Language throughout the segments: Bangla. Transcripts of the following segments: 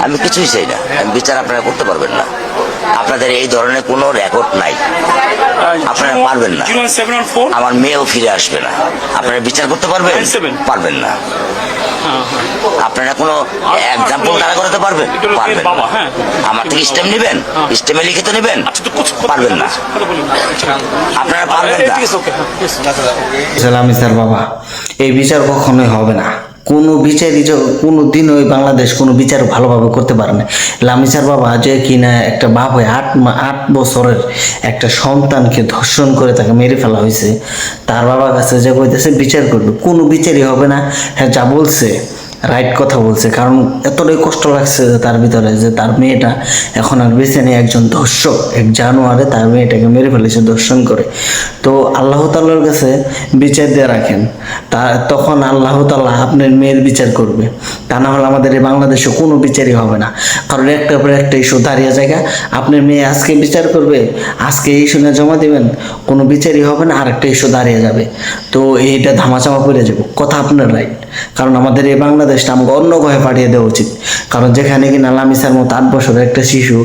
আমি কিছুই চাই না, আমি বিচার আপনারা করতে পারবেন না। আপনাদের এই ধরনের কোনো রেকর্ড নাই, আপনারা পারবেন না। আমার মেয়েও ফিরে আসবে না, আপনারা বিচার করতে পারবেন? পারবেন না। আপনারা কোনো এক্সাম্পল দাঁড়া করাতে পারবেন? পারবেন না। আমার থেকে স্টেম নেবেন, স্টেমে লিখিত নেবেন? পারবেন না, আপনারা পারবেন না। লামিসার বাবা, এই বিচার কখনোই হবে না। কোনো বিচারই কোনো দিন ওই বাংলাদেশ কোনো বিচার ভালোভাবে করতে পারে না। লামিসার বাবা যে কিনা একটা বাপ হয়ে 8 বছরের একটা সন্তানকে ধর্ষণ করে তাকে মেরে ফেলা হয়েছে, তার বাবার কাছে যে কইতেছে বিচার করবে, কোনো বিচারই হবে না। হ্যাঁ, যা বলছে রাইট কথা বলছে, কারণ এতটাই কষ্ট লাগছে যে তার ভিতরে, যে তার মেয়েটা এখন আর বেঁচে নেই। একজন ধর্ষক, এক জানোয়ারে তার মেয়েটাকে মেরে ফেলেছে ধর্ষণ করে। তো আল্লাহ তাআলার কাছে বিচার দিয়ে রাখেন, তখন আল্লাহ তাআলা আপনার মেয়ের বিচার করবে। তা না হলে আমাদের এই বাংলাদেশে কোনো বিচারই হবে না, কারণ একটার পর একটা ইস্যু দাঁড়িয়ে জায়গা। আপনার মেয়ে আজকে বিচার করবে, আজকে এই ইস্যু জমা দিবেন, কোনো বিচারই হবে না, আরেকটা ইস্যু দাঁড়িয়ে যাবে। তো এইটা ধামাচাপা পড়ে যাবে, কথা আপনার রাইট। কারণ আমাদের এই বাংলাদেশটা আমাকে অন্য গ্রহে পাঠিয়ে দেওয়া উচিত, কারণ যেখানে কিনা লামিসার মতো 8 বছরের একটা শিশু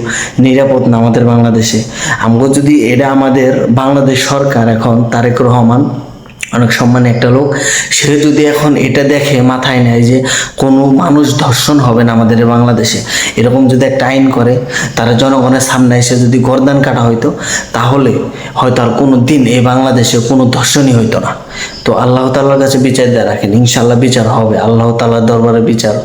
নিরাপদ না আমাদের বাংলাদেশে। আমাকে যদি এটা আমাদের বাংলাদেশ সরকার, এখন তারেক রহমান অনেক সম্মানী একটা লোক, সে যদি এখন এটা দেখে মাথায় নেয় যে কোনো মানুষ ধর্ষণ হবে না আমাদের বাংলাদেশে, এরকম যদি একটা আইন করে, তারা জনগণের সামনে এসে যদি গর্দান কাটা হইতো, তাহলে হয়তো আর কোনো দিন এই বাংলাদেশে কোনো ধর্ষণই হইতো না। তো আল্লাহ তাআলার কাছে বিচার দিয়ে রাখেন, ইনশাল্লাহ বিচার হবে, আল্লাহ তাআলার দরবারে বিচার